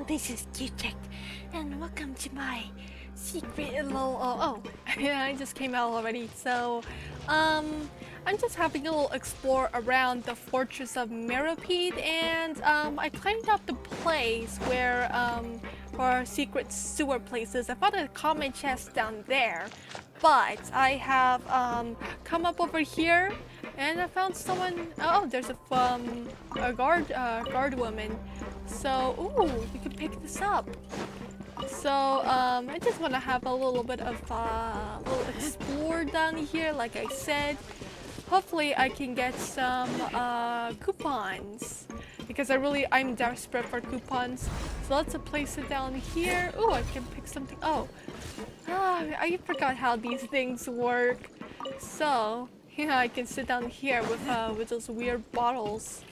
This is Q-Check, and welcome to my secret little... yeah, I just came out already. So, I'm just having a little explore around the fortress of Meropide, and I climbed up the place where for our secret sewer places. I found a common chest down there, but I have come up over here, and I found someone. Oh, there's a guard woman. So, ooh, you can pick this up. So, I just want to have a little bit of little explore down here, like I said. Hopefully, I can get some coupons because I'm desperate for coupons. So let's place it down here. Ooh, I can pick something. Oh, I forgot how these things work. So, yeah, I can sit down here with those weird bottles.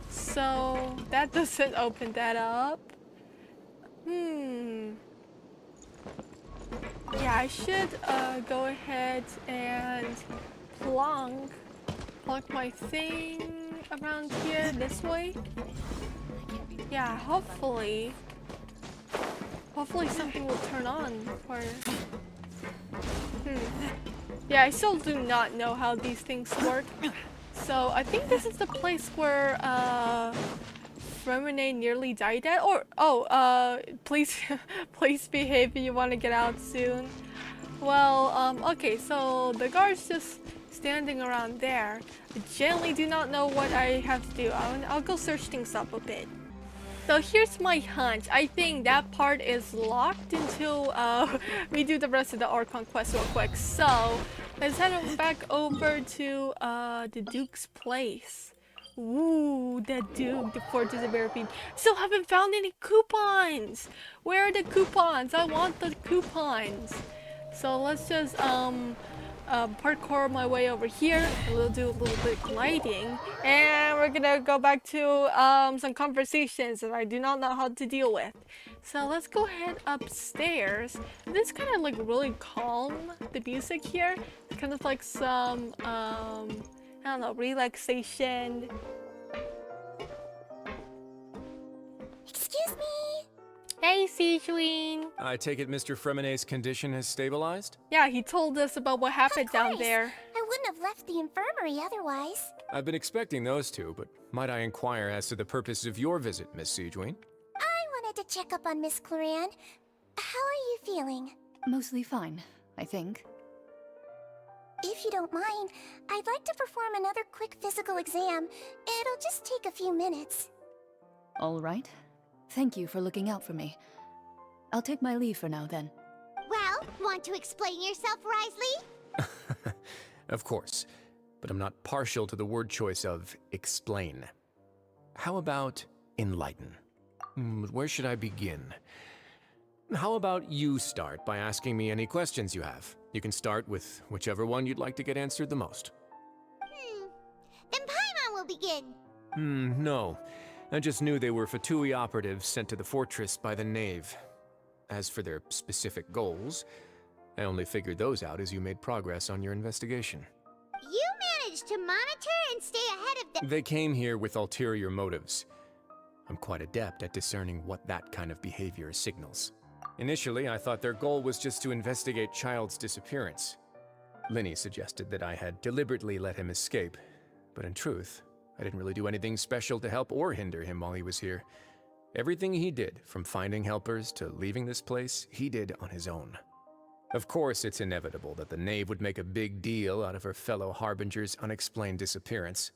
So that doesn't open that up. Yeah, I should go ahead and plonk my thing around here this way. Yeah, hopefully something will turn on for... Yeah, I still do not know how these things work. So I think this is the place where Fremine nearly died at. Or please please behave if you want to get out soon. Well, okay, so the guard's just standing around there. I generally do not know what I have to do. I'll go search things up a bit. So here's my hunch. I think that part is locked until we do the rest of the Archon Quest real quick. So let's head back over to the Duke's place. Ooh, the Duke, the Fortress of Meropide. Still haven't found any coupons. Where are the coupons? I want the coupons. So let's just parkour my way over here. We'll do a little bit of gliding, and we're gonna go back to some conversations that I do not know how to deal with. So let's go ahead upstairs. This kind of like really calm, the music here. It's kind of like some I don't know, relaxation. Excuse me. Hey, Sijween. I take it Mr. Fremine's condition has stabilized? Yeah, he told us about what happened down there. I wouldn't have left the infirmary otherwise. I've been expecting those two, but might I inquire as to the purpose of your visit, Miss Sijween? I wanted to check up on Miss Claran. How are you feeling? Mostly fine, I think. If you don't mind, I'd like to perform another quick physical exam. It'll just take a few minutes. All right. Thank you for looking out for me. I'll take my leave for now, then. Well, want to explain yourself, Risley? Of course, but I'm not partial to the word choice of explain. How about enlighten? Where should I begin? How about you start by asking me any questions you have? You can start with whichever one you'd like to get answered the most. Then Paimon will begin. No. I just knew they were Fatui operatives sent to the fortress by the Knave. As for their specific goals, I only figured those out as you made progress on your investigation. You managed to monitor and stay ahead of the— They came here with ulterior motives. I'm quite adept at discerning what that kind of behavior signals. Initially, I thought their goal was just to investigate Child's disappearance. Linny suggested that I had deliberately let him escape, but in truth, I didn't really do anything special to help or hinder him while he was here. Everything he did, from finding helpers to leaving this place, he did on his own. Of course, it's inevitable that the Knave would make a big deal out of her fellow Harbinger's unexplained disappearance.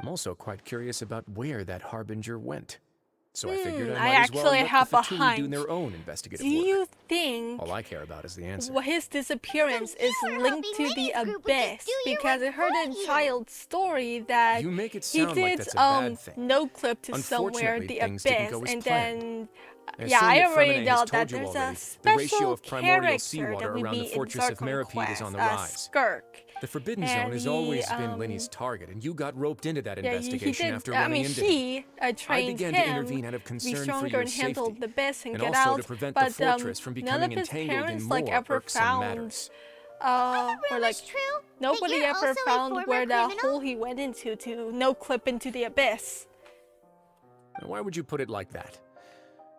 I'm also quite curious about where that Harbinger went. So I figured I might as well let the Fatui do their own investigative work. Do you think all I care about is the answer. His disappearance is linked to the Abyss? Because I heard in Child's story that you make it he sound did like that's a bad thing. no clip to somewhere the things Abyss, didn't go as and planned. then I I assume already that Fremine know has that told you there's a already. The special ratio of primordial character seawater that we around the meet in fortress of Archon Meropide Quest is on the as rise. Skirk. The Forbidden And Zone has always been Linny's target, and you got roped into that investigation did, after running into him. she I trained began him to intervene out of to be concern for stronger your and handle safety, the Abyss and and get also out. to prevent But the fortress from none becoming of his entangled in parents more ever irksome found matters. true? nobody But you're ever also a found former where the criminal? hole he went into to no clip into the Abyss. Now, why would you put it like that?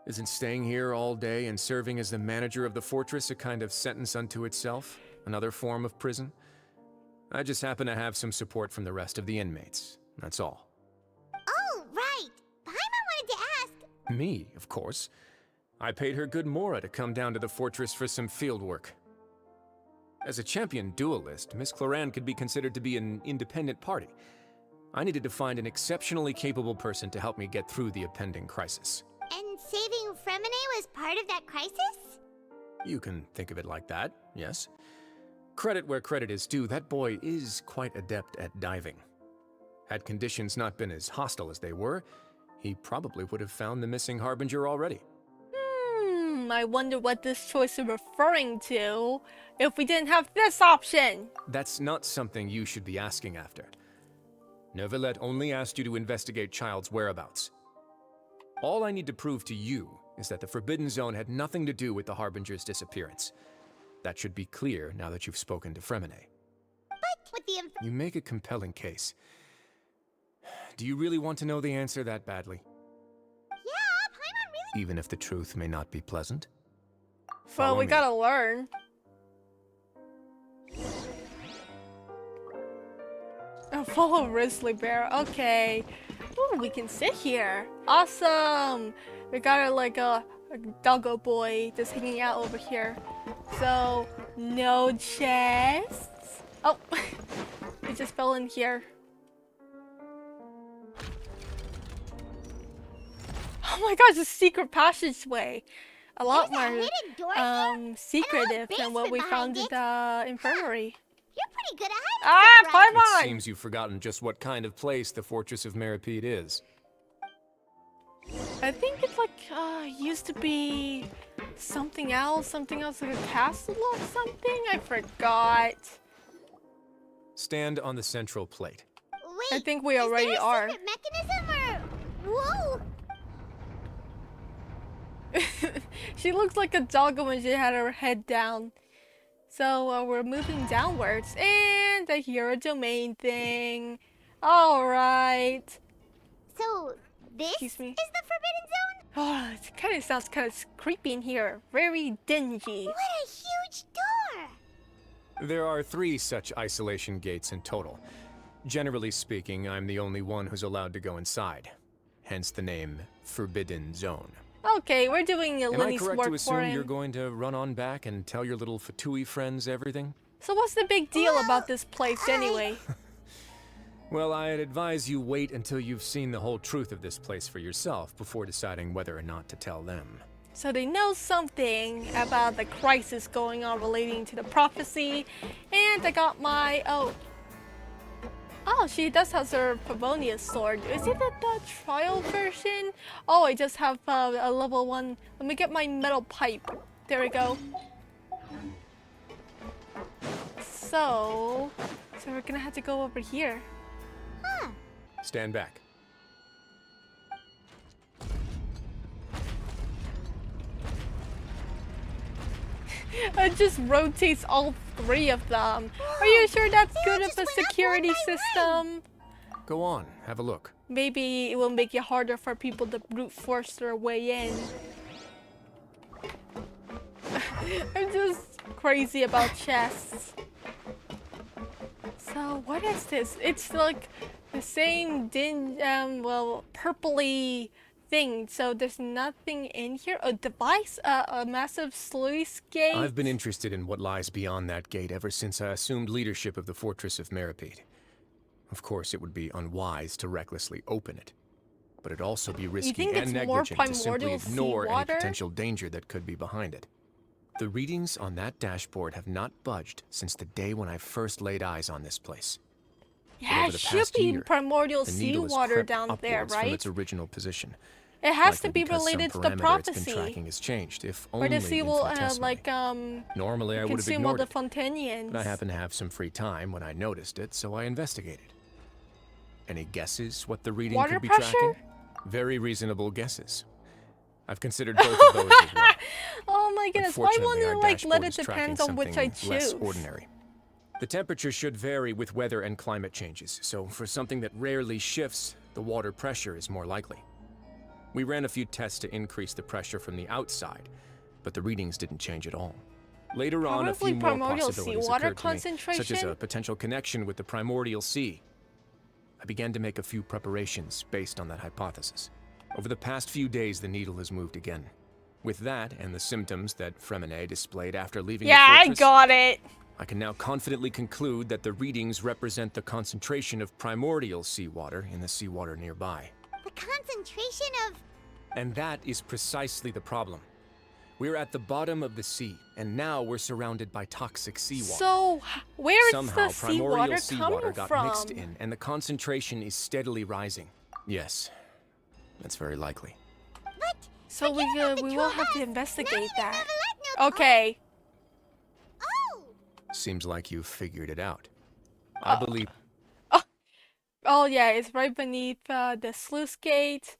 Isn't staying here all day and serving as the manager of the fortress a kind of sentence unto itself? Another form of prison? I just happen to have some support from the rest of the inmates. That's all. Oh, right. Paimon wanted to ask. Me, of course. I paid her good mora to come down to the fortress for some field work. As a champion duelist, Miss Cloran could be considered to be an independent party. I needed to find an exceptionally capable person to help me get through the impending crisis. And saving Fremine was part of that crisis? You can think of it like that, yes. Credit where credit is due, that boy is quite adept at diving. Had conditions not been as hostile as they were, he probably would have found the missing Harbinger already. I wonder what this choice is referring to if we didn't have this option. That's not something you should be asking after. Neuvillette only asked you to investigate Child's whereabouts. All I need to prove to you is that the Forbidden Zone had nothing to do with the Harbinger's disappearance. That should be clear now that you've spoken to Fremine. But with the You make a compelling case. Do you really want to know the answer that badly? Yeah, Paimon really. Even if the truth may not be pleasant? Well, Follow we me. gotta learn. Oh, follow Grizzly Bear. Okay. Ooh, we can sit here. Awesome. We got like a doggo boy just hanging out over here. So, no chests. Oh, it just fell in here. Oh my gosh, a secret passageway. A lot There's a more hidden door here? secretive than what we basement found in behind the infirmary. You're pretty good at hiding Ah, stuff, right? Paimon! It seems you've forgotten just what kind of place the Fortress of Meripede is. I think it's like, used to be something else like a castle or something? I forgot. Stand on the central plate. Wait, I think we already is there a are. secret mechanism or... Whoa! She looks like a doggo when she had her head down. So we're moving downwards, and I hear a domain thing. Alright. So, this Excuse me. is the Forbidden Zone? Oh, it kind of sounds kind of creepy in here. Very dingy. What a huge door! There are 3 such isolation gates in total. Generally speaking, I'm the only one who's allowed to go inside. Hence the name Forbidden Zone. Okay, we're doing Am I Lenny's correct work to for assume him. you're going to run on back and tell your little Fatui friends everything? So what's the big deal Well, about this place anyway? Well, I'd advise you wait until you've seen the whole truth of this place for yourself before deciding whether or not to tell them. So they know something about the crisis going on relating to the prophecy, and I got my oh, she does have her Pavonia sword. Is it the trial version? Oh, I just have a level 1. Let me get my metal pipe. There we go. So we're gonna have to go over here. Huh. Stand back. It just rotates all 3 of them. Are you sure that's They all good of just a went up security one by system? Go on, have a look. Maybe it will make it harder for people to brute force their way in. I'm just crazy about chests. So what is this? It's like the same purpley thing. So there's nothing in here. A device, a massive sluice gate. I've been interested in what lies beyond that gate ever since I assumed leadership of the Fortress of Meripede. Of course, it would be unwise to recklessly open it, but it'd also be risky think and it's more negligent to simply primordial ignore any seawater? potential danger that could be behind it. The readings on that dashboard have not budged since the day when I first laid eyes on this place. Yeah, over it the should past be year, primordial The needle has seawater crept down there, upwards from right? its original position. It has Likely to be because some related to the parameter It's prophecy. been tracking has changed, if Or only the sea will infinitesimally. Normally I would have consume all ignored the it, Fontanians. but I happened to have some free time when I noticed it, so I investigated. Any guesses what the reading Water could be pressure? tracking? Very reasonable guesses. I've considered both of those as well. Oh my goodness, why Unfortunately, won't our it like let dashboard it is tracking depend on which I something less choose? ordinary. The temperature should vary with weather and climate changes, so for something that rarely shifts, the water pressure is more likely. We ran a few tests to increase the pressure from the outside, but the readings didn't change at all. Later on, a few more primordial possibilities seawater occurred to me, concentration? such as a potential connection with the primordial sea. I began to make a few preparations based on that hypothesis. Over the past few days, the needle has moved again. With that, and the symptoms that Fremine displayed after leaving the fortress, I got it! I can now confidently conclude that the readings represent the concentration of primordial seawater in the seawater nearby. The concentration of... And that is precisely the problem. We're at the bottom of the sea, and now we're surrounded by toxic seawater. So, where is Somehow, the primordial seawater coming got from? mixed in, and the concentration is steadily rising. Yes, that's very likely. But... So we will have to investigate Not even that. Neuvillette knows- Okay. Oh! Seems like you've figured it out. I believe... Oh yeah, it's right beneath the sluice gate.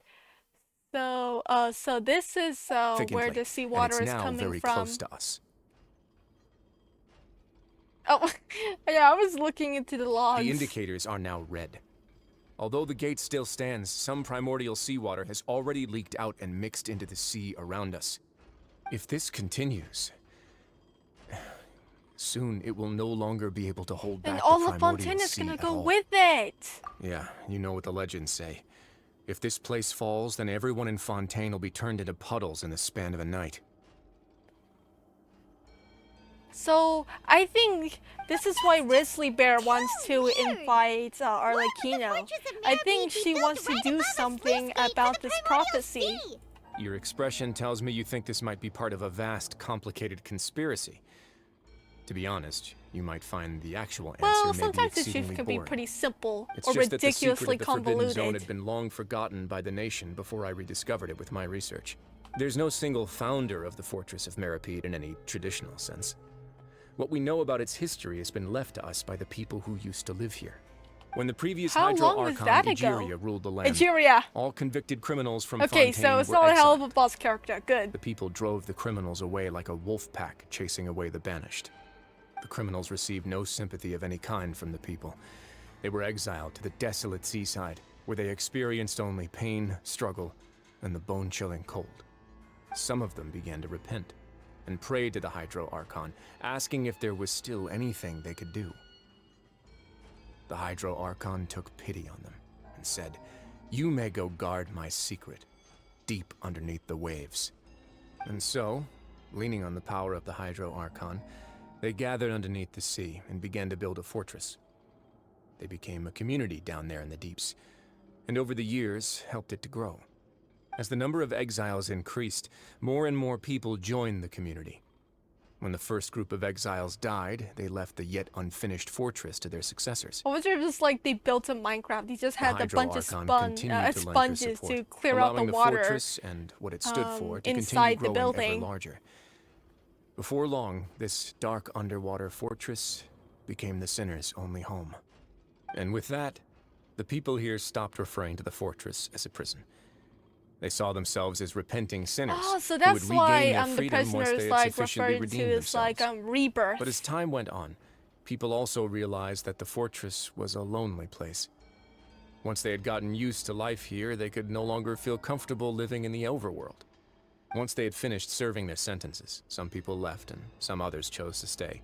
So so this is where Figuratively, the and seawater it's is now coming very from. close to us. Oh, yeah, I was looking into the logs. The indicators are now red. Although the gate still stands, some primordial seawater has already leaked out and mixed into the sea around us. If this continues, soon it will no longer be able to hold back And the all of primordial Fontaine is sea gonna at go all. with it. Yeah, you know what the legends say. If this place falls, then everyone in Fontaine will be turned into puddles in the span of a night. So I think this is why Grizzly Bear wants to invite Arlecchino. I think she wants to do something about this prophecy. Your expression tells me you think this might be part of a vast, complicated conspiracy. To be honest, you might find the actual answer Well, may be sometimes the exceedingly truth can be boring. pretty simple It's or just that the secret ridiculously of the Forbidden Zone convoluted. had been long forgotten by the nation before I rediscovered it with my research. There's no single founder of the Fortress of Meripede in any traditional sense. What we know about its history has been left to us by the people who used to live here. When the previous How Hydro long was Archon that ago? Egeria ruled the land, Egeria. all convicted criminals from Okay, Fontaine so it's were not a hell of exiled. a boss character. Good. The people drove the criminals away like a wolf pack chasing away the banished. The criminals received no sympathy of any kind from the people. They were exiled to the desolate seaside, where they experienced only pain, struggle, and the bone-chilling cold. Some of them began to repent, and prayed to the Hydro Archon, asking if there was still anything they could do. The Hydro Archon took pity on them, and said, "You may go guard my secret, deep underneath the waves." And so, leaning on the power of the Hydro Archon, they gathered underneath the sea and began to build a fortress. They became a community down there in the deeps, and over the years helped it to grow. As the number of exiles increased, more and more people joined the community. When the first group of exiles died, they left the yet unfinished fortress to their successors. I wonder if it's like they built in Minecraft. They just had a Hydro bunch of Archon continued to lend her sponges support, to clear out the allowing water. fortress and what it stood for to inside the continue growing building. ever larger. Before long, this dark underwater fortress became the sinner's only home. And with that, the people here stopped referring to the fortress as a prison. They saw themselves as repenting sinners Oh, so who that's would why regain their the freedom once prisoner they is had like sufficiently referred to redeemed as like themselves. rebirth. But as time went on, people also realized that the fortress was a lonely place. Once they had gotten used to life here, they could no longer feel comfortable living in the overworld. Once they had finished serving their sentences, some people left and some others chose to stay.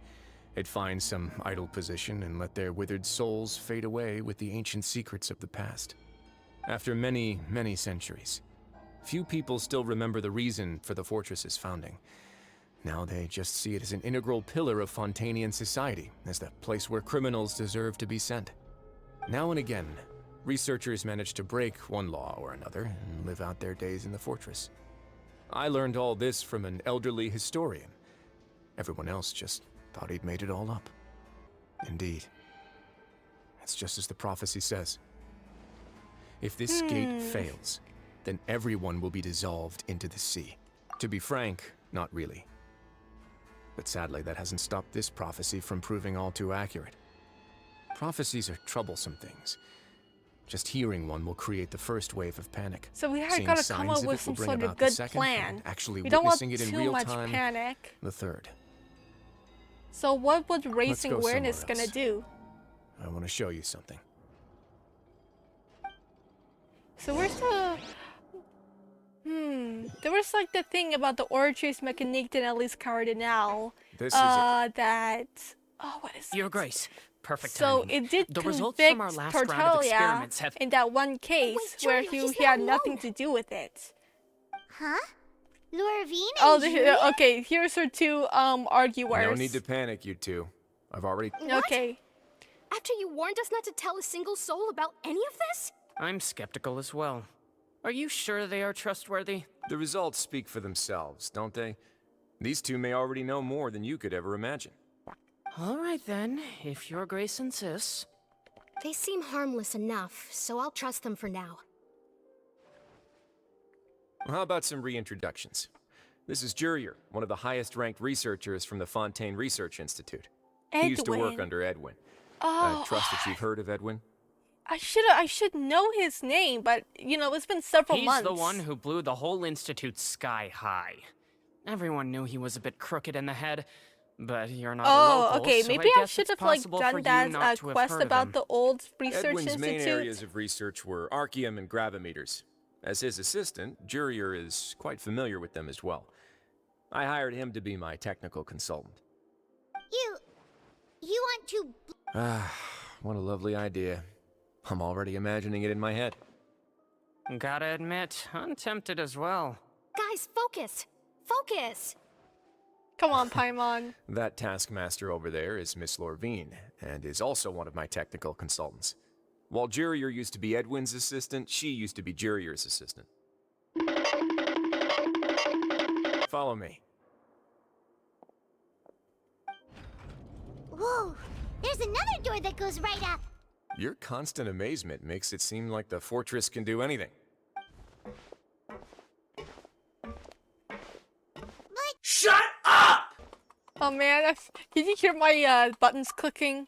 They'd find some idle position and let their withered souls fade away with the ancient secrets of the past. After many, many centuries, few people still remember the reason for the fortress's founding. Now they just see it as an integral pillar of Fontainian society, as the place where criminals deserve to be sent. Now and again, researchers manage to break one law or another and live out their days in the fortress. I learned all this from an elderly historian. Everyone else just thought he'd made it all up. Indeed. It's just as the prophecy says. If this gate fails, then everyone will be dissolved into the sea. To be frank, not really. But sadly, that hasn't stopped this prophecy from proving all too accurate. Prophecies are troublesome things. Just hearing one will create the first wave of panic. So we Seeing gotta signs come up of with it will some bring sort of about the good second, plan. and actually We don't want witnessing it in too real much time, panic. the third. So what would raising go awareness somewhere gonna else. do? I want to show you something. So where's the... there was like the thing about the Orchis Mechanique and Ellis Cardinal. This is it. That. Oh, what is Your it? Grace, perfect So timing. it did The results convict from our last round of Tortilla experiments have... in that one case Wait, where Julia, he's he had not nothing alone. to do with it. Huh? Lorvine Oh, and Julia? okay. Here's her two arguers. No need to panic, you two. I've already... Okay. After you warned us not to tell a single soul about any of this? I'm skeptical as well. Are you sure they are trustworthy? The results speak for themselves, don't they? These two may already know more than you could ever imagine. All right then, if your Grace insists. They seem harmless enough, so I'll trust them for now. How about some reintroductions? This is Jurier, one of the highest-ranked researchers from the Fontaine Research Institute. He used to work Edwin. under Edwin. Oh, I trust that you've heard of Edwin? I should know his name, but you know it's been several months. He's the one who blew the whole institute sky high. Everyone knew he was a bit crooked in the head, but you're not a local, okay. so Maybe I guess should it's have like possible for done you that not to have quest heard of about him. the old research Edwin's institute. main areas of research were archeum and gravimeters. As his assistant, Jurier is quite familiar with them as well. I hired him to be my technical consultant. You want to... Ah, what a lovely idea. I'm already imagining it in my head. Gotta admit, I'm tempted as well. Guys, focus! Focus! Come on, Paimon. That taskmaster over there is Miss Lorvine, and is also one of my technical consultants. While Jurier used to be Edwin's assistant, she used to be Jurier's assistant. Follow me. Whoa! There's another door that goes right up! Your constant amazement makes it seem like the fortress can do anything. Shut up! Oh man, can you hear my buttons clicking?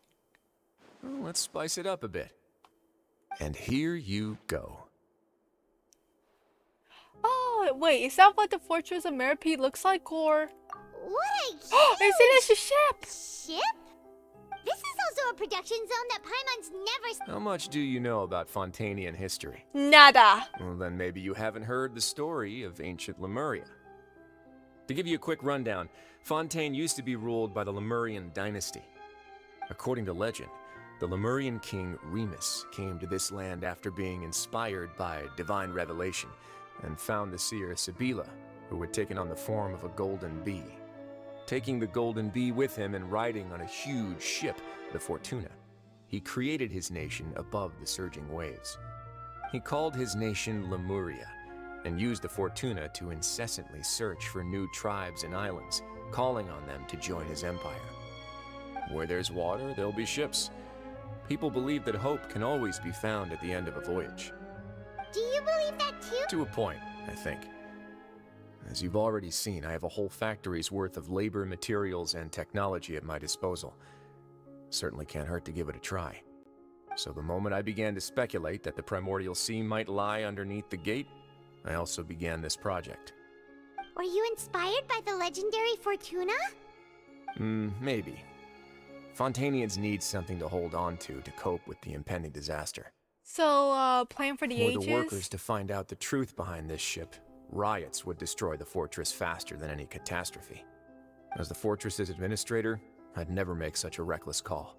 Well, let's spice it up a bit. And here you go. Oh wait, is that what the Fortress of Meripede looks like, or? What a It's a ship. ship? This is also a production zone that Paimon's never... How much do you know about Fontainian history? Nada. Well, then maybe you haven't heard the story of ancient Lemuria. To give you a quick rundown, Fontaine used to be ruled by the Lemurian dynasty. According to legend, the Lemurian king Remus came to this land after being inspired by divine revelation and found the seer Sibila, who had taken on the form of a golden bee. Taking the golden bee with him and riding on a huge ship, the Fortuna, he created his nation above the surging waves. He called his nation Lemuria, and used the Fortuna to incessantly search for new tribes and islands, calling on them to join his empire. Where there's water, there'll be ships. People believe that hope can always be found at the end of a voyage. Do you believe that too? To a point, I think. As you've already seen, I have a whole factory's worth of labor, materials, and technology at my disposal. Certainly can't hurt to give it a try. So the moment I began to speculate that the primordial sea might lie underneath the gate, I also began this project. Were you inspired by the legendary Fortuna? Maybe. Fontainians need something to hold on to cope with the impending disaster. So, plan for the Were ages? the workers to find out the truth behind this ship, riots would destroy the fortress faster than any catastrophe. As the fortress's administrator, I'd never make such a reckless call.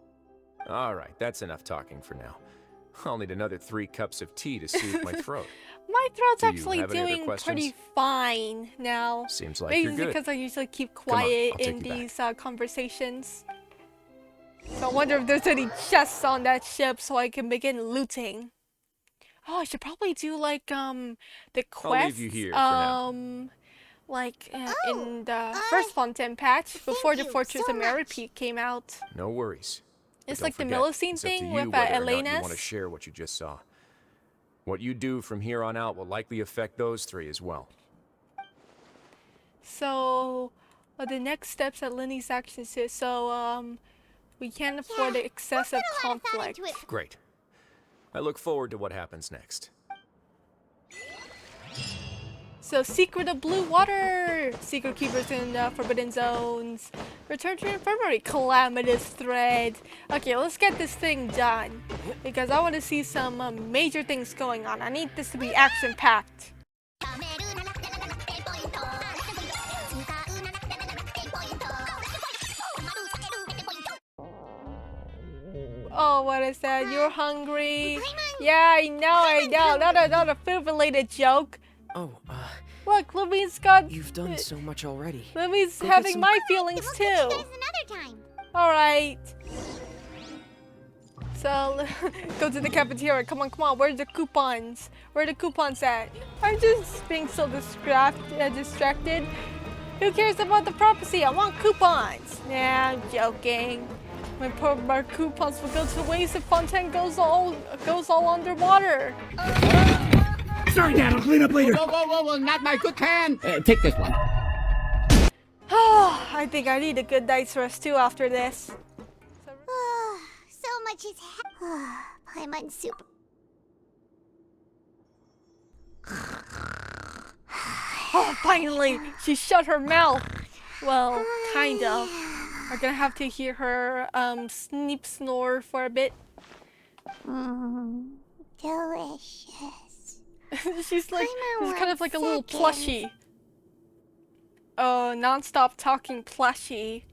Alright, that's enough talking for now. I'll need another 3 cups of tea to soothe my throat. My throat's Do you actually have any other doing questions? pretty fine now. Seems like Maybe you're good. because I usually keep on, quiet I'll take in you back. these conversations. So I wonder if there's any chests on that ship so I can begin looting. Oh, I should probably do like the quest. I'll leave you here for now. Like in the first Fontaine patch before the you Fortress so of Meripede came out. No worries. But It's don't like the forget, Millicene it's up to thing you with whether or not you Elena's. want to share what you just saw. What you do from here on out will likely affect those 3 as well. So the next steps at Linny's actions is we can't afford the excessive Put a lot of thought conflict. into it. Great. I look forward to what happens next. So, Secret of Blue Water! Secret Keepers in Forbidden Zones. Return to Infirmary. Calamitous Thread. Okay, let's get this thing done. Because I want to see some major things going on. I need this to be action-packed. Oh, what is that? You're hungry? Paimon! Yeah, I know. Not a food-related joke. Oh, Look, Lumi's got... you've done so much already. Lumi's Go get having some- my feelings We'll too. catch you guys another time. Alright. So, go to the cafeteria. Come on. Where's the coupons? Where are the coupons at? I'm just being so distracted. Who cares about the prophecy? I want coupons. Nah, I'm joking. My coupons will go to waste if Fontaine goes all underwater. Sorry, Dad, I'll clean up later. Whoa, not my good can. Take this one. I think I need a good night's rest too after this. So much is Paimon soup. Oh, finally! She shut her mouth! Well, kind of. We're gonna have to hear her sneep snore for a bit. Delicious. She's like, Paimon she's kind of like a little wants plushie. Oh, non-stop talking plushie.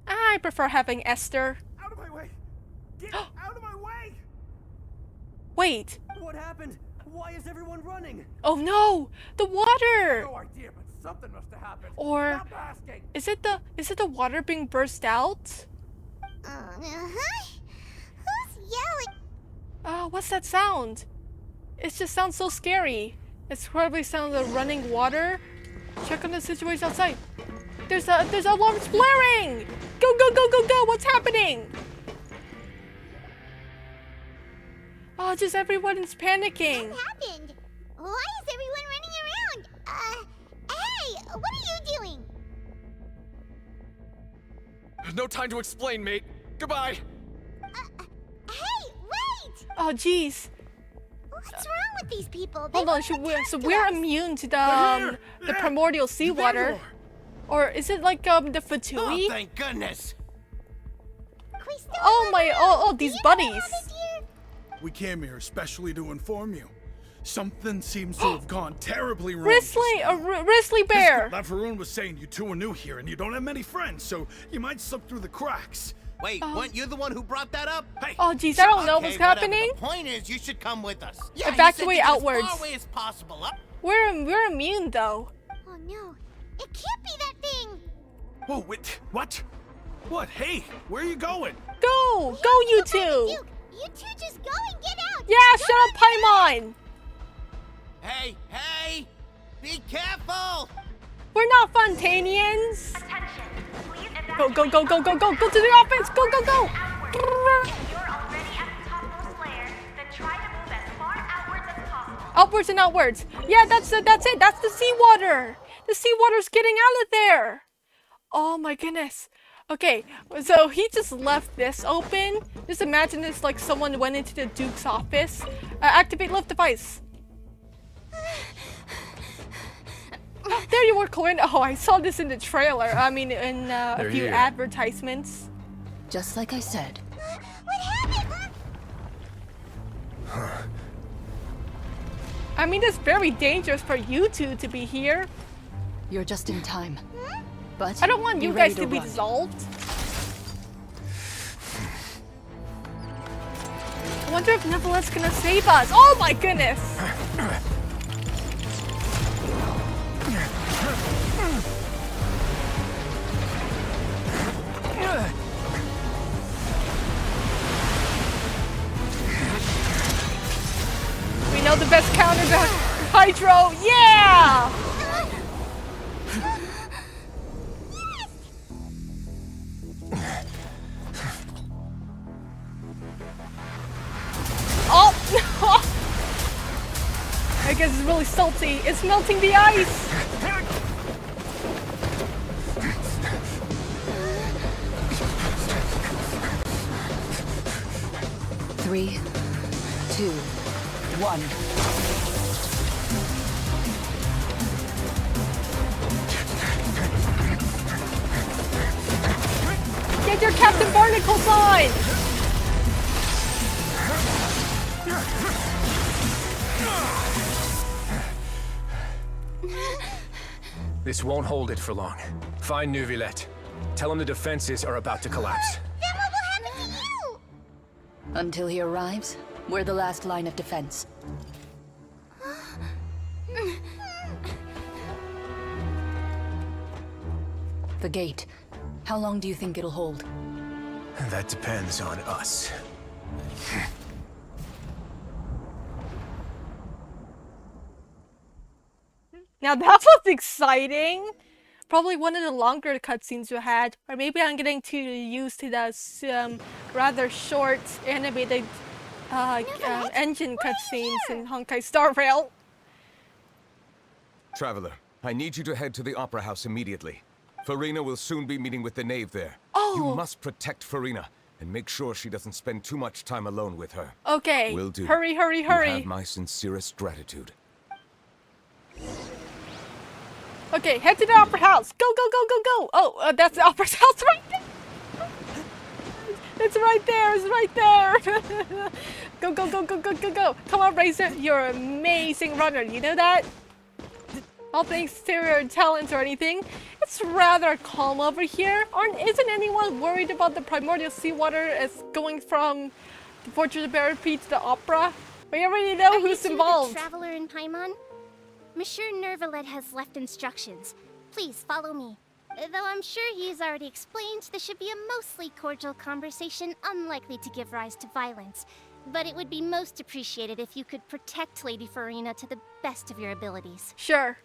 I prefer having Esther. Out of my way! Get out of my way! Wait. What happened? Why is everyone running? Oh no! The water! No idea, but something must have happened. Or Stop asking! is it the water being burst out? Who's yelling? Oh, what's that sound? It just sounds so scary. It's probably sounds of running water. Check on the situation outside. There's alarms blaring! Go! What's happening? Oh, just everyone is panicking. What happened? Why is everyone running around? Hey, what are you doing? No time to explain, mate. Goodbye. Hey, wait! Oh, jeez. What's wrong with these people? They Hold on. wanna So attack we're us. immune to They're the here! primordial There you seawater, or is it like the Fatui? Thank goodness. We still Oh love my! you. Oh, Do these you know buddies. all this here? We came here especially to inform you. Something seems to have gone terribly wrong. Risley Bear. Laveroon was saying you two are new here and you don't have many friends, so you might slip through the cracks. Wait, weren't you the one who brought that up? Hey, Oh, jeez, I don't know Okay, what's whatever. happening. The point is, you should come with us. Yeah, Evacuate you said to get outwards. As far away as possible. Up. We're immune though. Oh no, it can't be that thing. whoa, wait, what? What? Hey, where are you going? Go, you two. Duke, you two just go and get out. Yeah, shut up, Paimon. Hey, be careful. We're not Fontainians. Go to the office. Go. Upwards and outwards. Yeah, that's it. That's the seawater. The seawater's getting out of there. Oh my goodness. Okay, so he just left this open. Just imagine it's like someone went into the Duke's office. Activate lift device. There you were, Corinne. Oh, I saw this in the trailer. I mean, in a They're few here. advertisements. Just like I said. What happened? I mean, it's very dangerous for you two to be here. You're just in time. But I don't want be you ready guys to be run. dissolved. I wonder if Neuvillette's gonna save us. Oh my goodness! We know the best counter to Hydro. Yeah! Oh! I guess it's really salty. It's melting the ice. Three, two, one. Get your Captain Barnacle sign. This won't hold it for long. Find Neuvillette. Tell him the defenses are about to collapse. Then what will happen to you? Until he arrives, we're the last line of defense. The gate. How long do you think it'll hold? That depends on us. Now that was exciting. Probably one of the longer cutscenes you had, or maybe I'm getting too used to those rather short animated engine cutscenes in Honkai Star Rail. Traveler, I need you to head to the Opera House immediately. Farina will soon be meeting with the knave there. Oh. You must protect Farina and make sure she doesn't spend too much time alone with her. Okay. Will do. Hurry, hurry, You hurry. have my sincerest gratitude. Okay, head to the Opera House. Go, go, go, go, go. Oh, that's the Opera House right there. It's right there. It's right there. Go, go, go, go, go, go, go. Come on, Razor. You're an amazing runner. You know that? All thanks to your talent or anything. It's rather calm over here. Isn't anyone worried about the primordial seawater as going from the Fortress of Barapy to the opera? We already know who's involved. The traveler in Paimon? Monsieur Neuvillette has left instructions. Please follow me. Though I'm sure he's already explained, this should be a mostly cordial conversation, unlikely to give rise to violence. But it would be most appreciated if you could protect Lady Farina to the best of your abilities. Sure.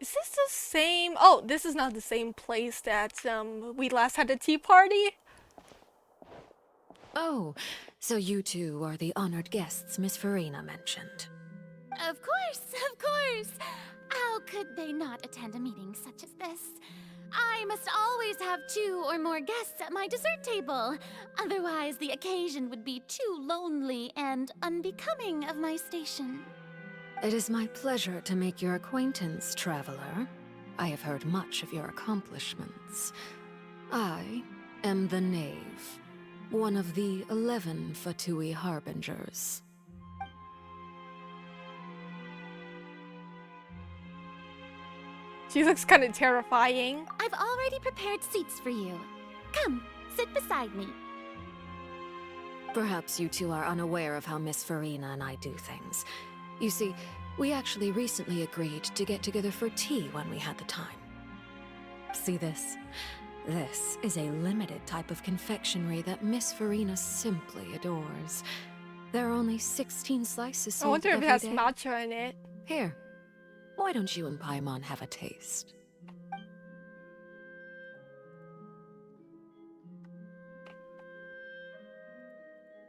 Is this the same? Oh, this is not the same place that we last had a tea party. Oh, so you two are the honored guests Miss Farina mentioned. Of course, of course! How could they not attend a meeting such as this? I must always have 2 or more guests at my dessert table. Otherwise, the occasion would be too lonely and unbecoming of my station. It is my pleasure to make your acquaintance, traveler. I have heard much of your accomplishments. I am the Knave, one of the 11 Fatui Harbingers. She looks kind of terrifying. I've already prepared seats for you. Come, sit beside me. Perhaps you two are unaware of how Miss Farina and I do things. You see, we actually recently agreed to get together for tea when we had the time. See this? This is a limited type of confectionery that Miss Farina simply adores. There are only 16 slices sold I wonder if every it has day. matcha in it. Here, why don't you and Paimon have a taste?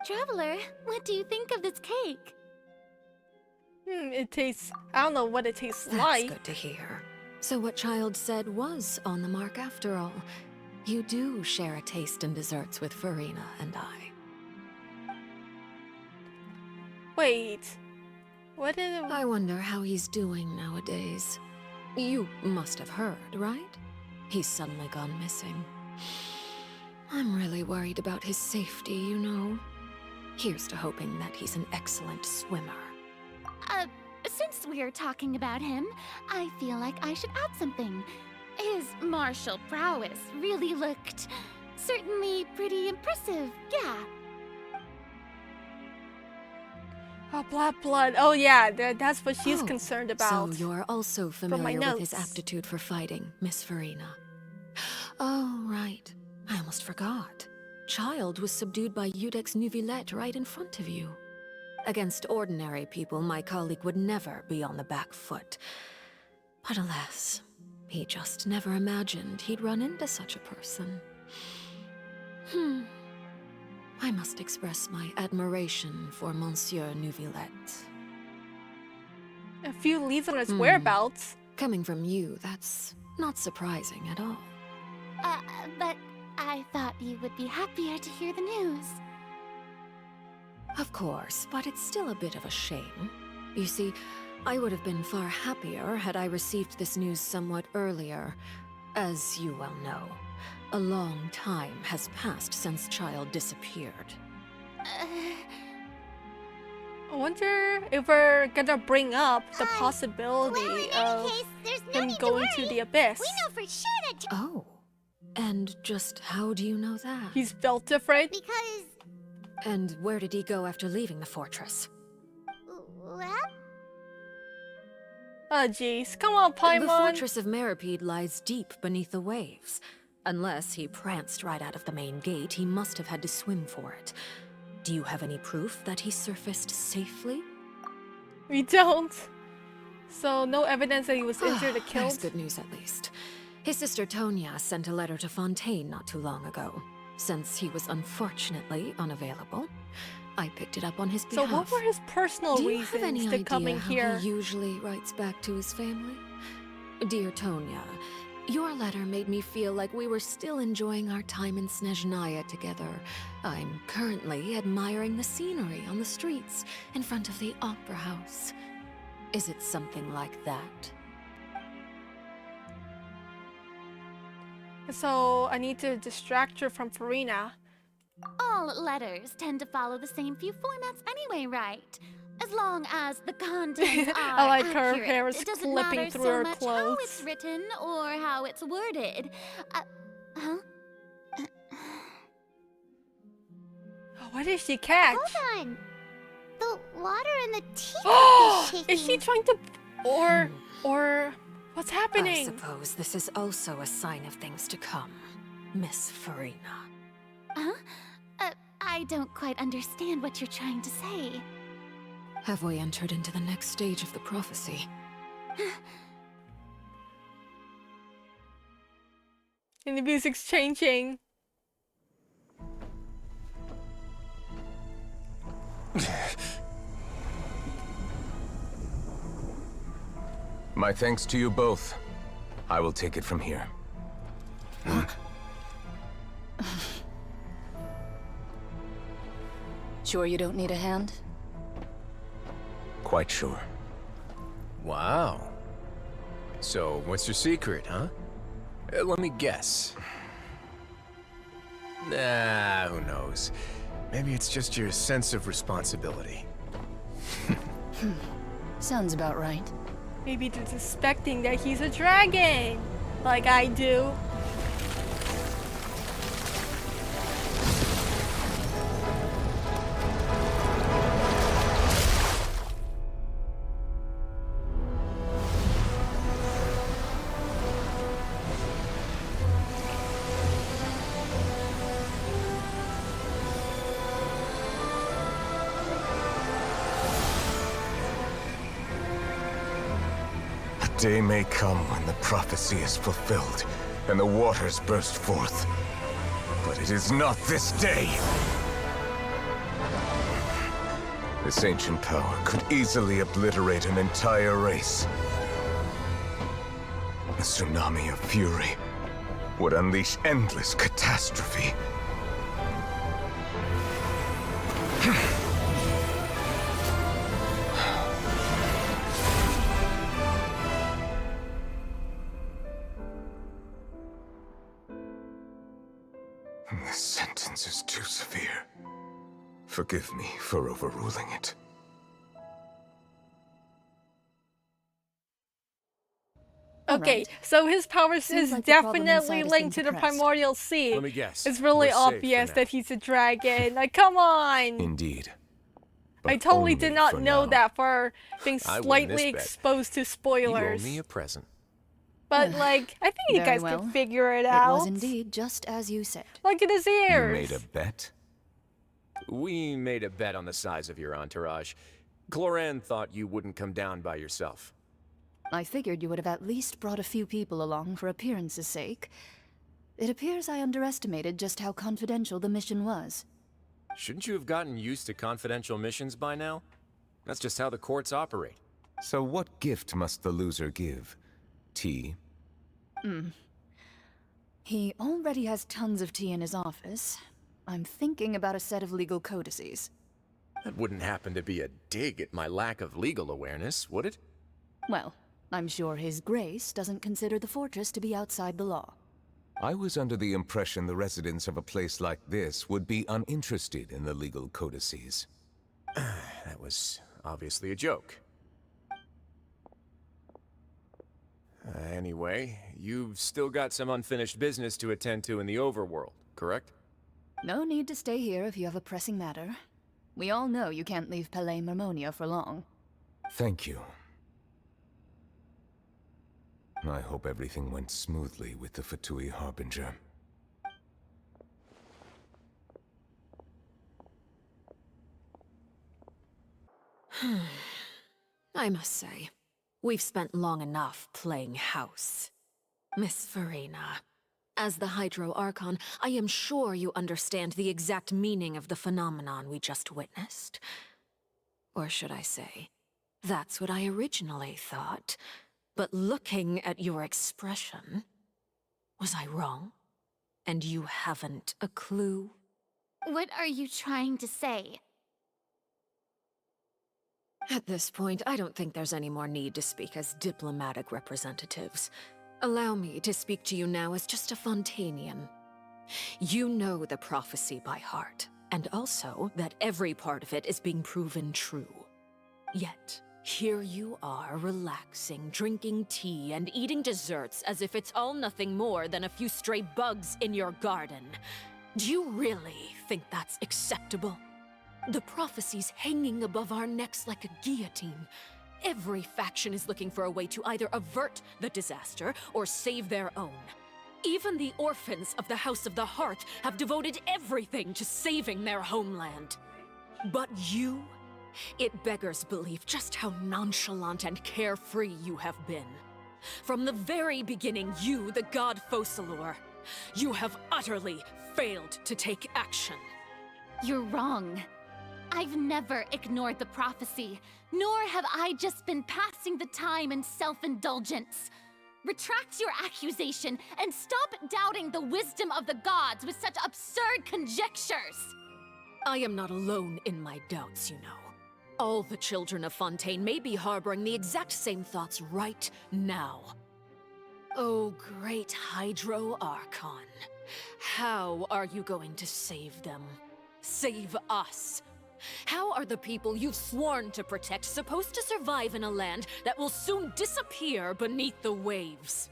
Traveler, what do you think of this cake? It tastes... I don't know what it tastes That's like. good to hear. So what Child said was on the mark after all. You do share a taste in desserts with Farina and I. Wait. What did it... I wonder how he's doing nowadays. You must have heard, right? He's suddenly gone missing. I'm really worried about his safety, you know. Here's to hoping that he's an excellent swimmer. Since we're talking about him, I feel like I should add something. His martial prowess really looked certainly pretty impressive, yeah. Oh, Black Blood. Oh yeah, that's what she's Oh, concerned about. So you're also my familiar with his notes. aptitude for fighting, Miss Farina. Oh, right. I almost forgot. Child was subdued by Udex Neuvillette right in front of you. Against ordinary people, my colleague would never be on the back foot. But alas, he just never imagined he'd run into such a person. I must express my admiration for Monsieur Neuvillette. A few leads on his whereabouts. Coming from you, that's not surprising at all. But I thought you would be happier to hear the news. Of course, but it's still a bit of a shame. You see, I would have been far happier had I received this news somewhat earlier. As you well know, a long time has passed since Child disappeared. I wonder if we're gonna bring up the possibility well, in of any case, there's no him need going to to worry. the abyss. We know for sure that Oh. And just how do you know that? He's felt afraid. because, And where did he go after leaving the fortress? well, Oh jeez, come on, The Paimon. fortress of Meripede lies deep beneath the waves. Unless he pranced right out of the main gate, he must have had to swim for it. Do you have any proof that he surfaced safely? We don't. So no evidence that he was injured or There's killed. good news at least. His sister Tonya sent a letter to Fontaine not too long ago. Since he was unfortunately unavailable, I picked it up on his So behalf. what were his personal Do you have reasons any to idea coming how here? he usually writes back to his family? Dear Tonya, your letter made me feel like we were still enjoying our time in Snezhnaya together. I'm currently admiring the scenery on the streets in front of the opera house. Is it something like that? So I need to distract her from Farina. all letters tend to follow the same few formats anyway, right? As long as the contents are I like her accurate. hair is It doesn't clipping matter through so her much how clothes. it's written or how it's worded. Huh? What did she catch? Hold on. The water in the teacup Oh, is shaking. is she trying to, or what's I happening? suppose this is also a sign of things to come, Miss Farina. Huh? I don't quite understand what you're trying to say. Have we entered into the next stage of the prophecy? And the music's changing. My thanks to you both. I will take it from here. Sure you don't need a hand? Quite sure. Wow. So, what's your secret, huh? Let me guess. Nah, who knows? Maybe it's just your sense of responsibility. Sounds about right. Maybe they're suspecting that he's a dragon, like I do. A day may come when the prophecy is fulfilled, and the waters burst forth. But it is not this day! This ancient power could easily obliterate an entire race. A tsunami of fury would unleash endless catastrophe. This sentence is too severe. Forgive me for overruling it. Okay, Alright. so his powers Seems is like the problem definitely inside is linked to the compressed. primordial sea. Let me guess. It's really We're safe for obvious now. that he's a dragon. Like, come on! Indeed. I But totally only did not for know now. that for being I win slightly this bet. exposed to You owe spoilers. me a present. But, like, I think you Very guys well. can figure it It out. was indeed just as you said. Look at his You ears. made a bet? We made a bet on the size of your entourage. Cloran thought you wouldn't come down by yourself. I figured you would have at least brought a few people along for appearance's sake. It appears I underestimated just how confidential the mission was. Shouldn't you have gotten used to confidential missions by now? That's just how the courts operate. So what gift must the loser give? Tea? He already has tons of tea in his office. I'm thinking about a set of legal codices. That wouldn't happen to be a dig at my lack of legal awareness, would it? Well, I'm sure His Grace doesn't consider the fortress to be outside the law. I was under the impression the residents of a place like this would be uninterested in the legal codices. That was obviously a joke. Anyway, you've still got some unfinished business to attend to in the overworld, correct? No need to stay here if you have a pressing matter. We all know you can't leave Palais Mermonia for long. Thank you. I hope everything went smoothly with the Fatui Harbinger. I must say, we've spent long enough playing house. Miss Farina, as the Hydro Archon, I am sure you understand the exact meaning of the phenomenon we just witnessed. Or should I say, that's what I originally thought. But looking at your expression, was I wrong? And you haven't a clue? What are you trying to say? At this point, I don't think there's any more need to speak as diplomatic representatives. Allow me to speak to you now as just a Fontainian. You know the prophecy by heart, and also that every part of it is being proven true. Yet, here you are, relaxing, drinking tea, and eating desserts as if it's all nothing more than a few stray bugs in your garden. Do you really think that's acceptable? The prophecy's hanging above our necks like a guillotine. Every faction is looking for a way to either avert the disaster or save their own. Even the orphans of the House of the Hearth have devoted everything to saving their homeland. But you? It beggars belief just how nonchalant and carefree you have been. From the very beginning, you, the god Focalor, you have utterly failed to take action. You're wrong. I've never ignored the prophecy, nor have I just been passing the time in self-indulgence. Retract your accusation and stop doubting the wisdom of the gods with such absurd conjectures! I am not alone in my doubts, you know. All the children of Fontaine may be harboring the exact same thoughts right now. Oh, great Hydro Archon. How are you going to save them? Save us? How are the people you've sworn to protect supposed to survive in a land that will soon disappear beneath the waves?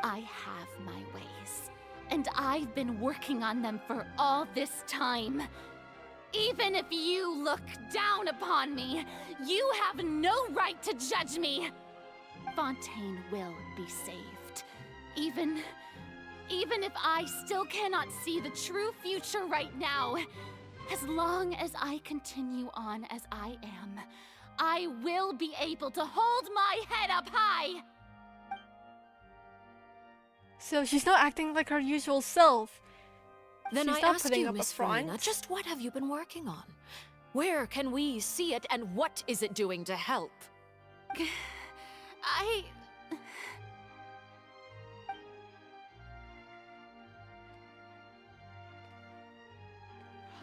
I have my ways, and I've been working on them for all this time. Even if you look down upon me, you have no right to judge me! Fontaine will be saved. Even if I still cannot see the true future right now, as long as I continue on as I am, I will be able to hold my head up high! So she's not acting like her usual self. Then She's I not ask putting you, up a Miss front. Farina, just what have you been working on? Where can we see it, and what is it doing to help?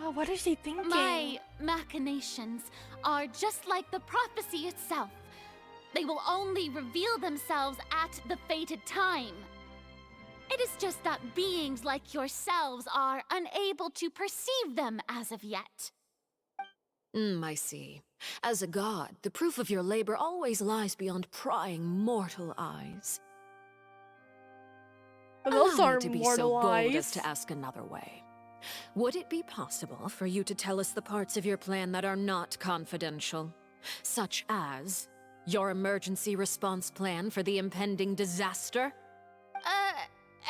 Oh, what is she thinking? My machinations are just like the prophecy itself. They will only reveal themselves at the fated time. It is just that beings like yourselves are unable to perceive them as of yet. I see. As a god, the proof of your labor always lies beyond prying mortal eyes. But those Allow me are to be so mortal bold eyes. as to ask another way. Would it be possible for you to tell us the parts of your plan that are not confidential? Such as your emergency response plan for the impending disaster?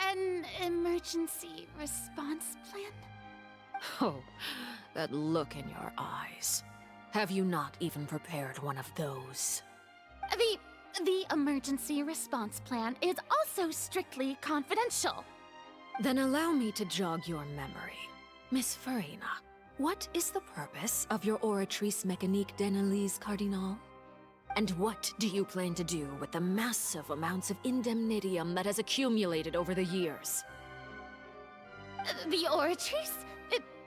An emergency response plan? Oh, that look in your eyes. Have you not even prepared one of those? The emergency response plan is also strictly confidential. Then allow me to jog your memory. Miss Farina, what is the purpose of your Oratrice Mécanique d'Analyse Cardinal? And what do you plan to do with the massive amounts of indemnitium that has accumulated over the years? The Oratrice?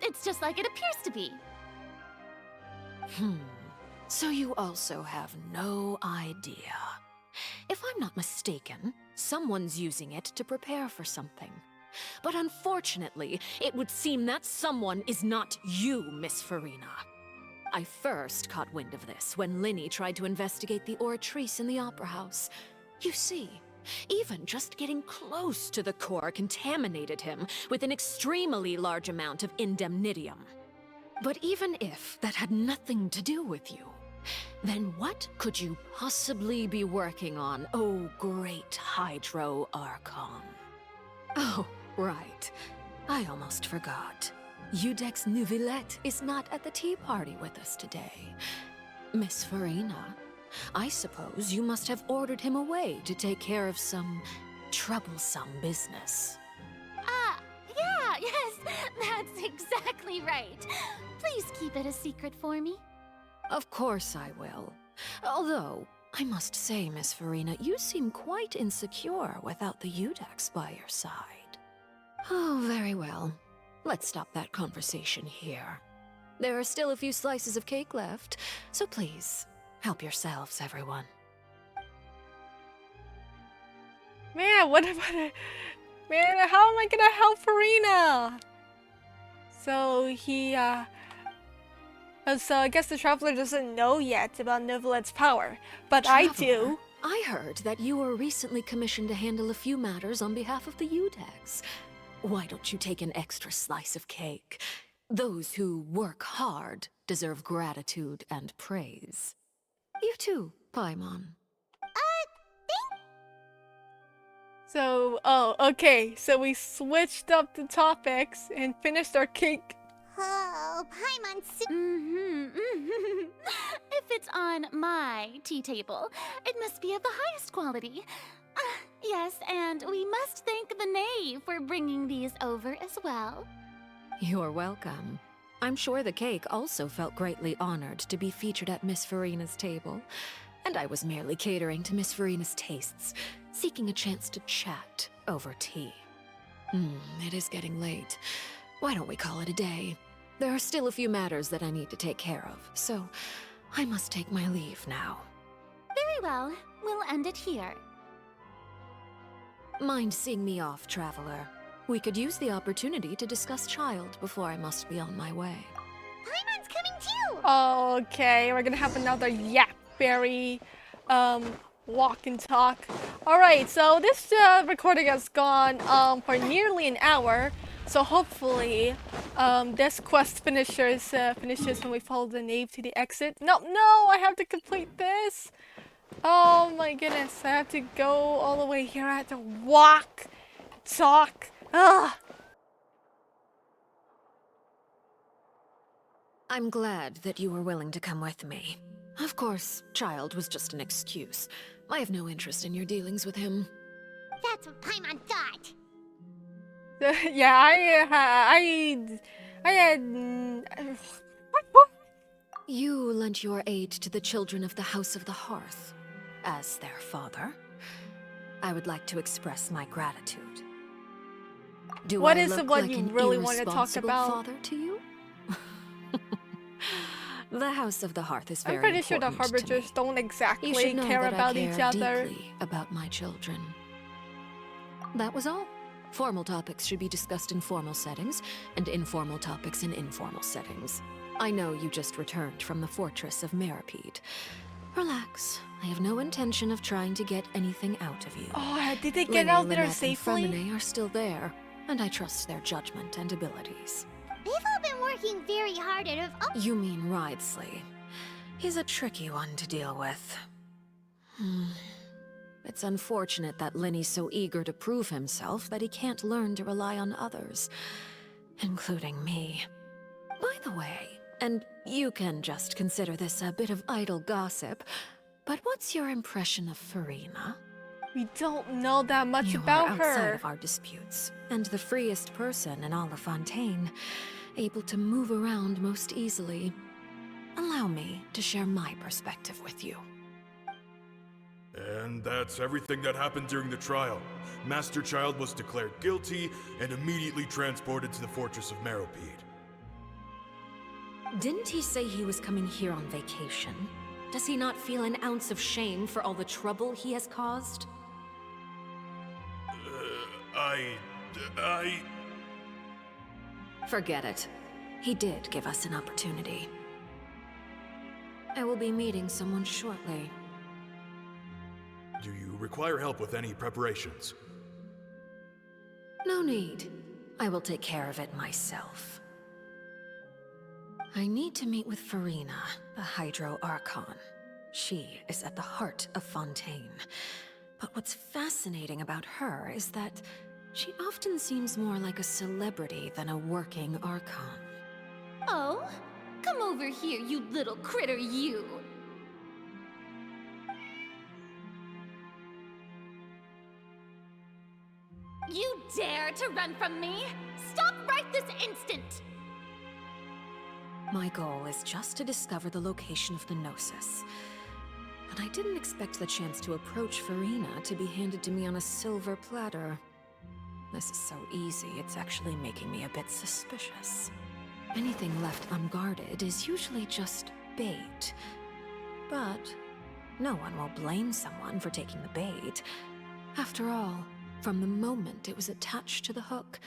It's just like it appears to be. So you also have no idea. If I'm not mistaken, someone's using it to prepare for something. But unfortunately, it would seem that someone is not you, Miss Farina. I first caught wind of this when Linny tried to investigate the oratrice in the Opera House. You see, even just getting close to the core contaminated him with an extremely large amount of indemnitium. But even if that had nothing to do with you, then what could you possibly be working on, oh great Hydro Archon? Oh, right. I almost forgot. Udex Neuvillette is not at the tea party with us today. Miss Farina, I suppose you must have ordered him away to take care of some troublesome business. Yeah, yes, that's exactly right. Please keep it a secret for me. Of course I will. Although, I must say, Miss Farina, you seem quite insecure without the Udex by your side. Oh, very well. Let's stop that conversation here. There are still a few slices of cake left, so please, help yourselves, everyone. Man, what about it? Man, how am I gonna help Farina? So so I guess the Traveler doesn't know yet about Neuvillette's power, but I do. I heard that you were recently commissioned to handle a few matters on behalf of the Udex. Why don't you take an extra slice of cake? Those who work hard deserve gratitude and praise. You too, Paimon. So, oh, okay. So we switched up the topics and finished our cake. Oh, paimon If it's on my tea table, it must be of the highest quality. Yes, and we must thank the knave for bringing these over as well. You're welcome. I'm sure the cake also felt greatly honored to be featured at Miss Farina's table. And I was merely catering to Miss Farina's tastes, seeking a chance to chat over tea. It is getting late. Why don't we call it a day? There are still a few matters that I need to take care of, so I must take my leave now. Very well. We'll end it here. Mind seeing me off, Traveler? We could use the opportunity to discuss Child before I must be on my way. Paimon's coming too! Okay, we're gonna have another Yapberry walk and talk. Alright, so this recording has gone for nearly an hour. So hopefully this quest finishes when we follow the knave to the exit. No, I have to complete this. Oh my goodness, I have to go all the way here. I have to walk, talk. Ugh. I'm glad that you were willing to come with me. Of course, Child was just an excuse. I have no interest in your dealings with him. That's what Paimon thought. Yeah, I had... You lent your aid to the children of the House of the Hearth. As their father, I would like to express my gratitude. Do what I is look the one like you an really want to talk irresponsible about? Father to you? The House of the Hearth is very I'm pretty sure the important to me. Harbingers don't exactly You should know care that about I care each other. deeply about my children. That was all. Formal topics should be discussed in formal settings, and informal topics in informal settings. I know you just returned from the fortress of Meripede. Relax. I have no intention of trying to get anything out of you. Oh, did they get Linny, out there Lynette, safely? and Fromine are still there, and I trust their judgment and abilities. They've all been working very hard at You mean Ridesley. He's a tricky one to deal with. It's unfortunate that Linny's so eager to prove himself that he can't learn to rely on others, including me. By the way, and you can just consider this a bit of idle gossip, but what's your impression of Farina? We don't know that much You about are outside her. of our disputes, and the freest person in all of Fontaine, able to move around most easily. Allow me to share my perspective with you. And that's everything that happened during the trial. Master Child was declared guilty and immediately transported to the Fortress of Meripede. Didn't he say he was coming here on vacation? Does he not feel an ounce of shame for all the trouble he has caused? I... Forget it. He did give us an opportunity. I will be meeting someone shortly. Do you require help with any preparations? No need. I will take care of it myself. I need to meet with Farina, the Hydro Archon. She is at the heart of Fontaine. But what's fascinating about her is that she often seems more like a celebrity than a working Archon. Oh? Come over here, you little critter, you! You dare to run from me? Stop right this instant! My goal is just to discover the location of the Gnosis. But I didn't expect the chance to approach Farina to be handed to me on a silver platter. This is so easy, it's actually making me a bit suspicious. Anything left unguarded is usually just bait. But no one will blame someone for taking the bait. After all, from the moment it was attached to the hook,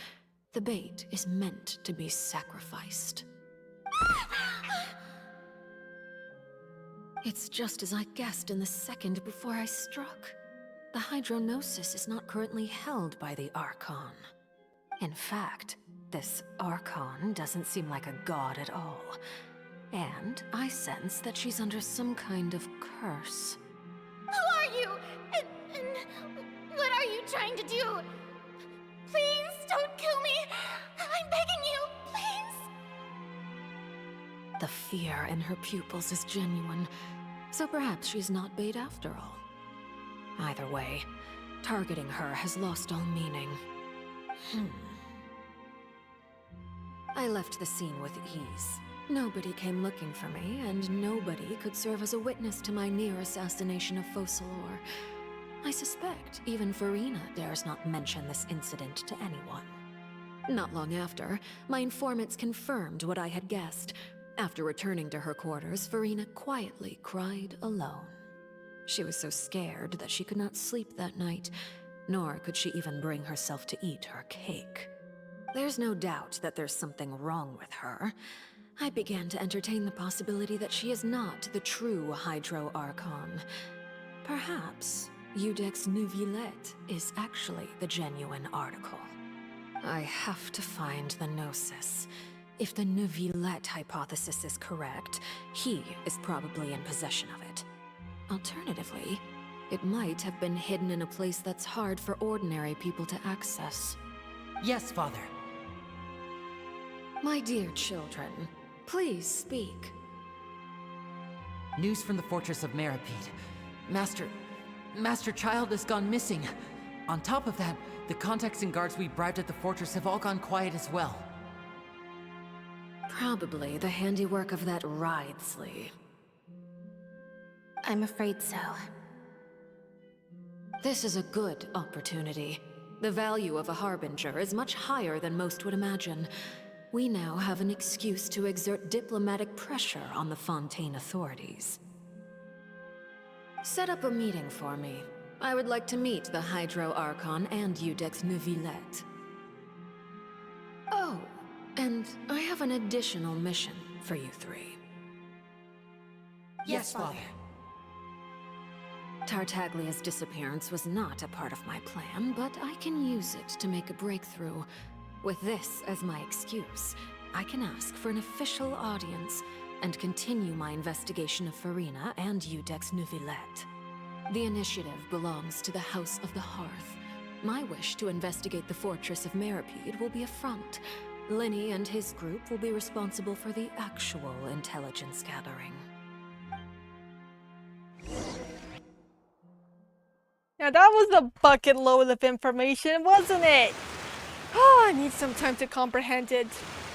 the bait is meant to be sacrificed. It's just as I guessed in the second before I struck. The Hydronosis is not currently held by the Archon. In fact, this Archon doesn't seem like a god at all. And I sense that she's under some kind of curse. Who are you? And what are you trying to do? Please don't kill me! I'm begging you, please! The fear in her pupils is genuine, so perhaps she's not bait after all. Either way, targeting her has lost all meaning. I left the scene with ease. Nobody came looking for me, and nobody could serve as a witness to my near assassination of Focalor. I suspect even Farina dares not mention this incident to anyone. Not long after, my informants confirmed what I had guessed. After returning to her quarters, Farina quietly cried alone. She was so scared that she could not sleep that night, nor could she even bring herself to eat her cake. There's no doubt that there's something wrong with her. I began to entertain the possibility that she is not the true Hydro Archon. Perhaps Iudex Neuvillette is actually the genuine article. I have to find the Gnosis. If the Neuvillette hypothesis is correct, he is probably in possession of it. Alternatively, it might have been hidden in a place that's hard for ordinary people to access. Yes, Father. My dear children, please speak. News from the Fortress of Meripede. Master Child has gone missing. On top of that, the contacts and guards we bribed at the fortress have all gone quiet as well. Probably the handiwork of that Wriothesley. I'm afraid so. This is a good opportunity. The value of a Harbinger is much higher than most would imagine. We now have an excuse to exert diplomatic pressure on the Fontaine authorities. Set up a meeting for me. I would like to meet the Hydro Archon and Iudex Neuvillette. Oh, and I have an additional mission for you three. Yes, Father. Tartaglia's disappearance was not a part of my plan, but I can use it to make a breakthrough. With this as my excuse, I can ask for an official audience and continue my investigation of Farina and Iudex Neuvillette. The initiative belongs to the House of the Hearth. My wish to investigate the Fortress of Meripede will be a front. Linny and his group will be responsible for the actual intelligence gathering. Yeah, that was a bucket load of information, wasn't it? Oh, I need some time to comprehend it.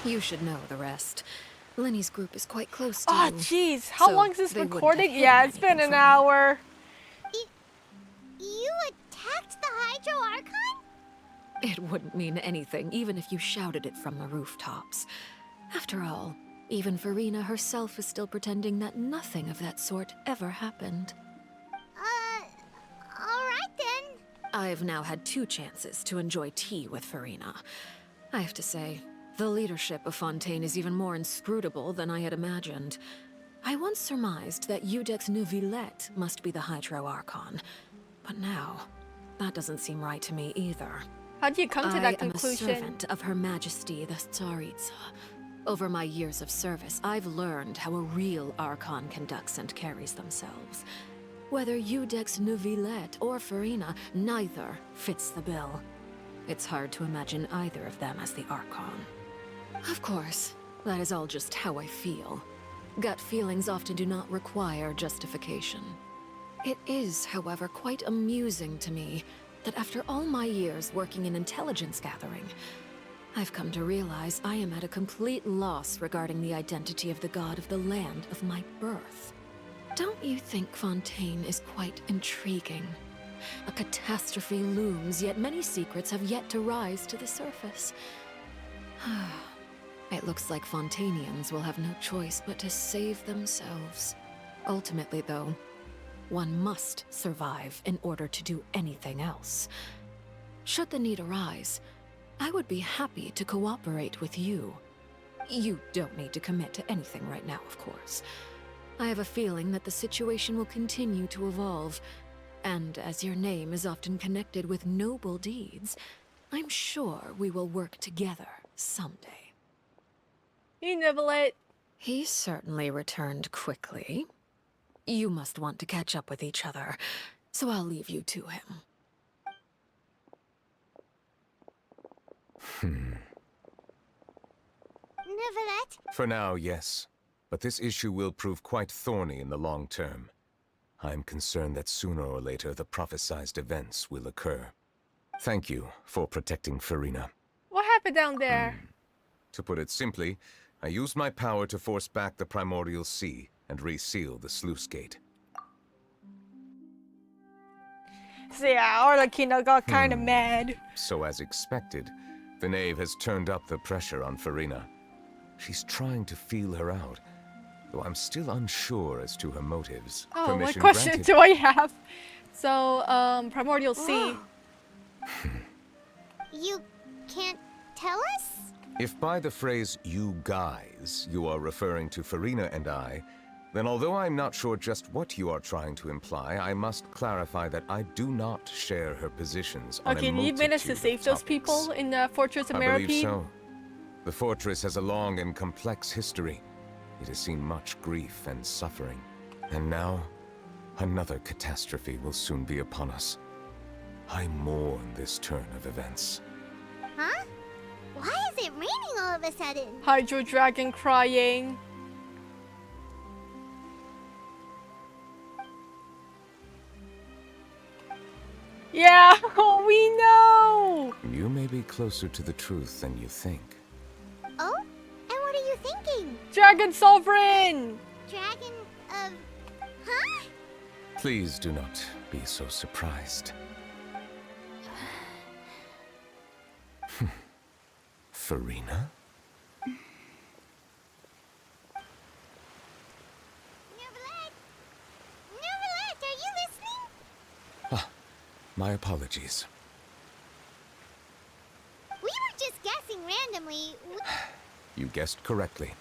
You should know the rest. Lenny's group is quite close to Oh, you. jeez. How so long is this they wouldn't have recording? hidden Yeah, it's been anything an from hour. You attacked the Hydro Archon? you. It wouldn't mean anything, even if you shouted it from the rooftops. After all, even Farina herself is still pretending that nothing of that sort ever happened. Alright then. I've now had 2 chances to enjoy tea with Farina. I have to say, the leadership of Fontaine is even more inscrutable than I had imagined. I once surmised that Iudex Neuvillette must be the Hydro Archon, but now, that doesn't seem right to me either. How do you come to that conclusion? I am a servant of Her Majesty the Tsaritsa. Over my years of service, I've learned how a real Archon conducts and carries themselves. Whether Iudex Neuvillette or Farina, neither fits the bill. It's hard to imagine either of them as the Archon. Of course, that is all just how I feel. Gut feelings often do not require justification. It is, however, quite amusing to me that after all my years working in intelligence gathering, I've come to realize I am at a complete loss regarding the identity of the god of the land of my birth. Don't you think Fontaine is quite intriguing? A catastrophe looms, yet many secrets have yet to rise to the surface. It looks like Fontainians will have no choice but to save themselves. Ultimately, though, one must survive in order to do anything else. Should the need arise, I would be happy to cooperate with you. You don't need to commit to anything right now, of course. I have a feeling that the situation will continue to evolve, and as your name is often connected with noble deeds, I'm sure we will work together someday. Hey, Neuvillette. He certainly returned quickly. You must want to catch up with each other, so I'll leave you to him. Neuvillette? For now, yes. But this issue will prove quite thorny in the long term. I'm concerned that sooner or later the prophesized events will occur. Thank you for protecting Farina. What happened down there? To put it simply, I used my power to force back the primordial sea and reseal the sluice gate. So yeah, Arlecchino got kind of mad. So as expected, the knave has turned up the pressure on Farina. She's trying to feel her out, though I'm still unsure as to her motives. Oh, what Permission question granted. do I have? So, Primordial Sea. You can't tell us? If by the phrase, you guys, you are referring to Farina and I, then although I'm not sure just what you are trying to imply, I must clarify that I do not share her positions on Okay, a did you manage to multitude save of those topics. people in the Fortress of I Meropide? believe so. The fortress has a long and complex history. It has seen much grief and suffering. And now, another catastrophe will soon be upon us. I mourn this turn of events. Huh? Why is it raining all of a sudden? Hydro Dragon crying. Yeah, we know! You may be closer to the truth than you think. Oh? And what are you thinking? Dragon Sovereign! Dragon of... Huh? Please do not be so surprised. Farina? Neuvillette! Neuvillette, are you listening? Ah, my apologies. We were just guessing randomly. You guessed correctly.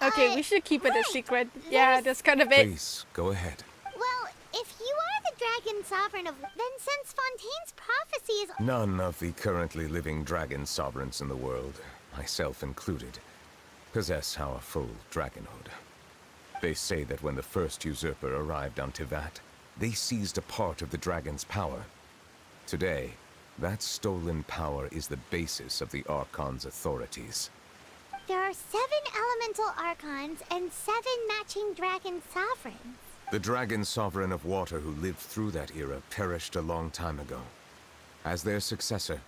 Okay, we should keep it a secret. Yeah, that's kind of it. Please, go ahead. Well, if you are the Dragon Sovereign of... Then since Fontaine's prophecy is... None of the currently living dragon sovereigns in the world, myself included, possess our full dragonhood. They say that when the first usurper arrived on Tevat, they seized a part of the dragon's power. Today, that stolen power is the basis of the Archon's authorities. There are 7 elemental archons and 7 matching dragon sovereigns. The dragon sovereign of water who lived through that era perished a long time ago. As their successor,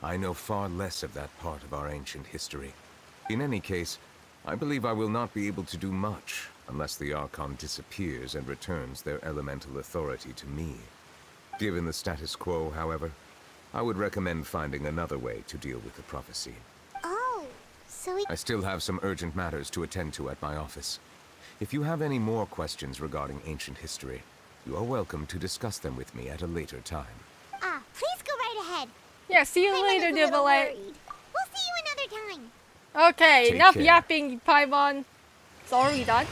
I know far less of that part of our ancient history. In any case, I believe I will not be able to do much unless the Archon disappears and returns their elemental authority to me. Given the status quo, however, I would recommend finding another way to deal with the prophecy. Oh, so I still have some urgent matters to attend to at my office. If you have any more questions regarding ancient history, you are welcome to discuss them with me at a later time. Ah, please go right ahead. Yeah, see you Paimon later, is a little Neuvillette. worried. We'll see you another time. Okay, Take enough care. yapping, Paimon. So are we done?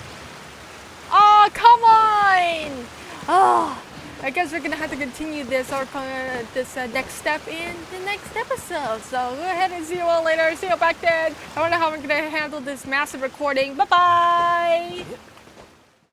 Oh, come on! Oh, I guess we're gonna have to continue this next step in the next episode. So go ahead and see you all later. See you back then. I wonder how I'm gonna handle this massive recording. Bye bye.